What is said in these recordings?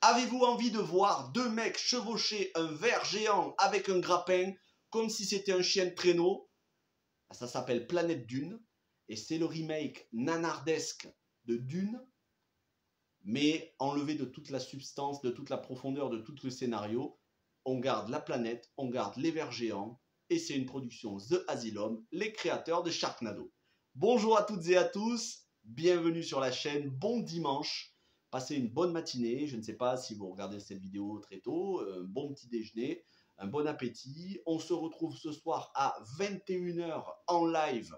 Avez-vous envie de voir deux mecs chevaucher un ver géant avec un grappin comme si c'était un chien de traîneau? Ça s'appelle Planète Dune et c'est le remake nanardesque de Dune, mais enlevé de toute la substance, de toute la profondeur, de tout le scénario. On garde la planète, on garde les vers géants et c'est une production The Asylum, les créateurs de Sharknado. Bonjour à toutes et à tous, bienvenue sur la chaîne, bon dimanche. Passez une bonne matinée, je ne sais pas si vous regardez cette vidéo très tôt, un bon petit déjeuner, un bon appétit. On se retrouve ce soir à 21 h en live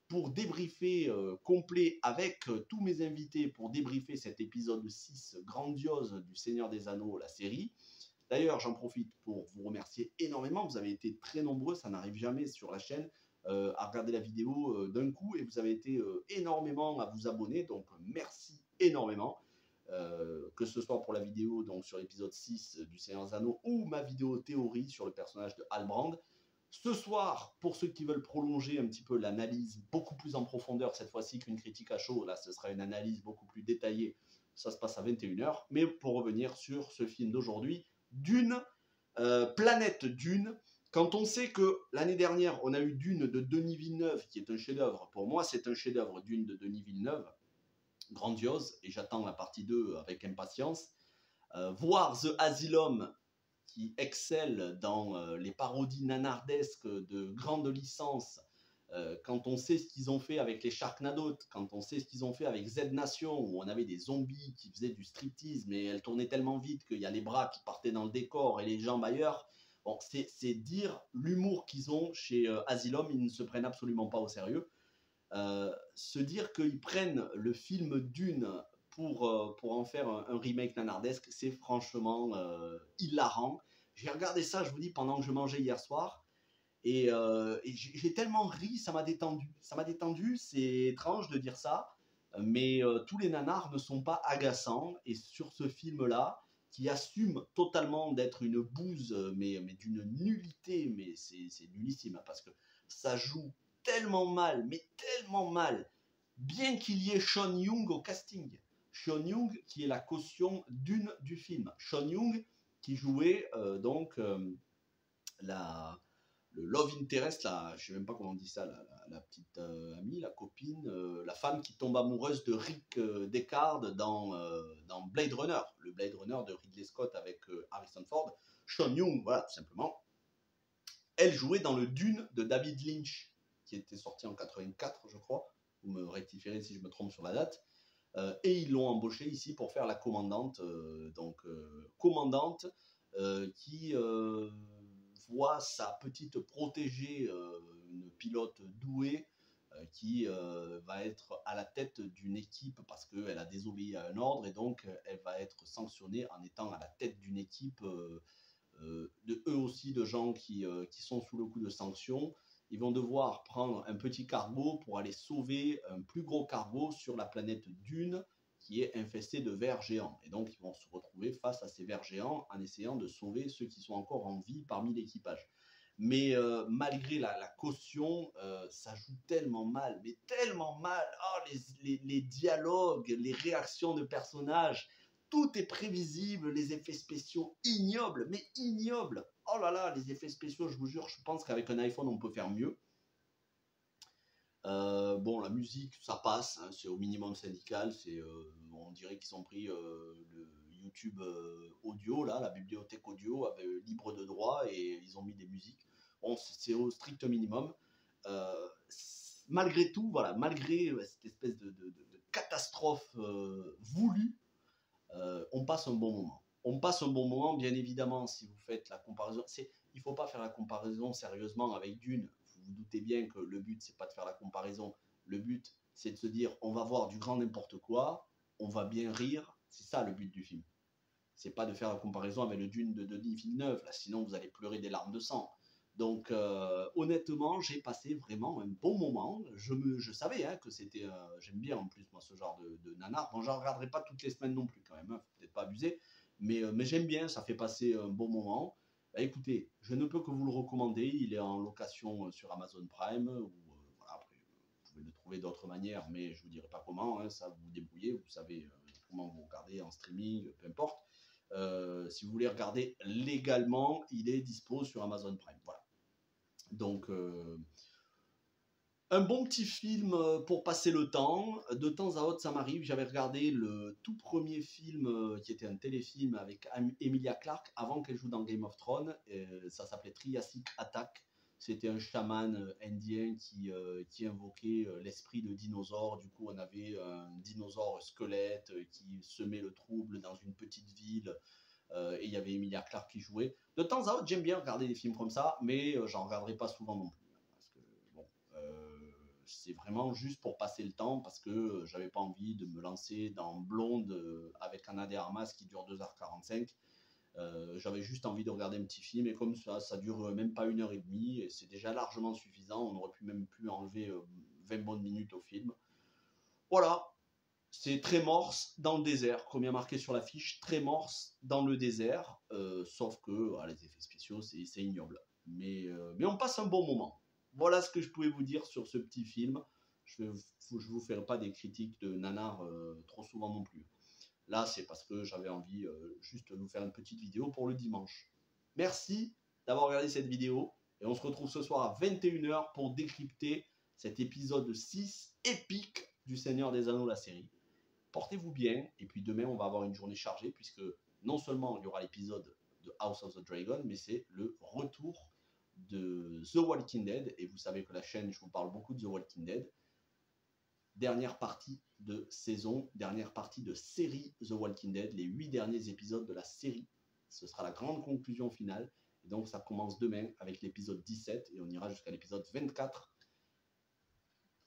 pour débriefer complet avec tous mes invités pour débriefer cet épisode 6 grandiose du Seigneur des Anneaux, la série. D'ailleurs, j'en profite pour vous remercier énormément, vous avez été très nombreux, ça n'arrive jamais sur la chaîne, à regarder la vidéo d'un coup et vous avez été énormément à vous abonner, donc merci énormément. Que ce soit pour la vidéo donc sur l'épisode 6 du Seigneur des Anneaux ou ma vidéo théorie sur le personnage de Halbrand. Ce soir, pour ceux qui veulent prolonger un petit peu l'analyse beaucoup plus en profondeur cette fois-ci qu'une critique à chaud, là ce sera une analyse beaucoup plus détaillée, ça se passe à 21 h. Mais pour revenir sur ce film d'aujourd'hui, Dune, Planète Dune, quand on sait que l'année dernière on a eu Dune de Denis Villeneuve qui est un chef-d'œuvre, pour moi c'est un chef-d'œuvre, Dune de Denis Villeneuve, grandiose, et j'attends la partie 2 avec impatience. Voir The Asylum qui excelle dans les parodies nanardesques de grandes licences, quand on sait ce qu'ils ont fait avec les Sharknado, quand on sait ce qu'ils ont fait avec Z Nation, où on avait des zombies qui faisaient du striptease, mais elles tournaient tellement vite qu'il y a les bras qui partaient dans le décor et les jambes ailleurs. Bon, c'est dire l'humour qu'ils ont chez Asylum, ils ne se prennent absolument pas au sérieux. Se dire qu'ils prennent le film Dune pour en faire un remake nanardesque, c'est franchement hilarant. J'ai regardé ça, je vous dis, pendant que je mangeais hier soir, et j'ai tellement ri, ça m'a détendu. Ça m'a détendu, c'est étrange de dire ça, mais tous les nanars ne sont pas agaçants, et sur ce film-là, qui assume totalement d'être une bouse, mais d'une nullité, mais c'est nullissime, hein, parce que ça joue tellement mal, mais tellement mal, bien qu'il y ait Sean Young au casting. Sean Young qui est la caution d'une du film. Sean Young qui jouait le love interest, je ne sais même pas comment on dit ça, la petite amie, la copine, la femme qui tombe amoureuse de Rick Deckard dans Blade Runner, le Blade Runner de Ridley Scott avec Harrison Ford. Sean Young, voilà, tout simplement. Elle jouait dans le Dune de David Lynch, qui était sorti en 84, je crois. Vous me rectifierez si je me trompe sur la date. Et ils l'ont embauchée ici pour faire la commandante, qui voit sa petite protégée, une pilote douée, qui va être à la tête d'une équipe parce qu'elle a désobéi à un ordre, et donc elle va être sanctionnée en étant à la tête d'une équipe de eux aussi de gens qui sont sous le coup de sanctions. Ils vont devoir prendre un petit cargo pour aller sauver un plus gros cargo sur la planète Dune qui est infestée de vers géants. Et donc ils vont se retrouver face à ces vers géants en essayant de sauver ceux qui sont encore en vie parmi l'équipage. Mais malgré la caution, ça joue tellement mal, mais tellement mal. Oh, les dialogues, les réactions de personnages, tout est prévisible, les effets spéciaux ignobles, mais ignobles. Oh là là, les effets spéciaux, je vous jure, je pense qu'avec un iPhone, on peut faire mieux. Bon, la musique, ça passe, hein, c'est au minimum syndical. On dirait qu'ils ont pris le YouTube audio, là, la bibliothèque audio libre de droit, et ils ont mis des musiques. Bon, c'est au strict minimum. Malgré tout, voilà, malgré cette espèce de catastrophe voulue, on passe un bon moment. On passe un bon moment, bien évidemment, si vous faites la comparaison. Il ne faut pas faire la comparaison sérieusement avec Dune. Vous vous doutez bien que le but, c'est pas de faire la comparaison. Le but, c'est de se dire, on va voir du grand n'importe quoi, on va bien rire. C'est ça le but du film. C'est pas de faire la comparaison avec le Dune de Denis Villeneuve. Là, sinon, vous allez pleurer des larmes de sang. Donc, honnêtement, j'ai passé vraiment un bon moment. Je savais que c'était... j'aime bien en plus, moi, ce genre de nanar. Bon, j'en regarderai pas toutes les semaines non plus, quand même. Faut peut-être pas abuser. Mais j'aime bien, ça fait passer un bon moment. Bah, écoutez, je ne peux que vous le recommander. Il est en location sur Amazon Prime. Ou, voilà, après, vous pouvez le trouver d'autres manières, mais je ne vous dirai pas comment. Ça, vous vous débrouillez. Vous savez comment vous regardez en streaming, peu importe. si vous voulez regarder légalement, il est dispo sur Amazon Prime. Voilà. Donc, un bon petit film pour passer le temps. De temps à autre, ça m'arrive. J'avais regardé le tout premier film qui était un téléfilm avec Emilia Clarke avant qu'elle joue dans Game of Thrones. Ça s'appelait Triassic Attack. C'était un chaman indien qui invoquait l'esprit de dinosaure. Du coup, on avait un dinosaure squelette qui semait le trouble dans une petite ville. Et il y avait Emilia Clarke qui jouait. De temps à autre, j'aime bien regarder des films comme ça, mais j'en regarderai pas souvent non plus. Parce que, bon, c'est vraiment juste pour passer le temps, parce que j'avais pas envie de me lancer dans Blonde avec Ana de Armas qui dure 2h45. J'avais juste envie de regarder un petit film, et comme ça dure même pas 1h30, et c'est déjà largement suffisant. On aurait même pu enlever 20 bonnes minutes au film. Voilà, c'est Tremors dans le désert, comme il y a marqué sur l'affiche, Tremors dans le désert, sauf que les effets spéciaux, c'est ignoble. Mais on passe un bon moment. Voilà ce que je pouvais vous dire sur ce petit film. Je ne vous ferai pas des critiques de nanar trop souvent non plus. Là, c'est parce que j'avais envie juste de vous faire une petite vidéo pour le dimanche. Merci d'avoir regardé cette vidéo, et on se retrouve ce soir à 21h pour décrypter cet épisode 6 épique du Seigneur des Anneaux, la série. Portez-vous bien, et puis demain on va avoir une journée chargée, puisque non seulement il y aura l'épisode de House of the Dragon, mais c'est le retour de The Walking Dead, et vous savez que la chaîne, je vous parle beaucoup de The Walking Dead. Dernière partie de saison, dernière partie de série The Walking Dead, les 8 derniers épisodes de la série. Ce sera la grande conclusion finale, et donc ça commence demain avec l'épisode 17, et on ira jusqu'à l'épisode 24.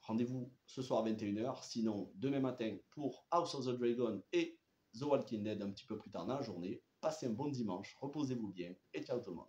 Rendez-vous ce soir à 21h, sinon demain matin pour House of the Dragon et The Walking Dead un petit peu plus tard dans la journée. Passez un bon dimanche, reposez-vous bien et ciao tout le monde.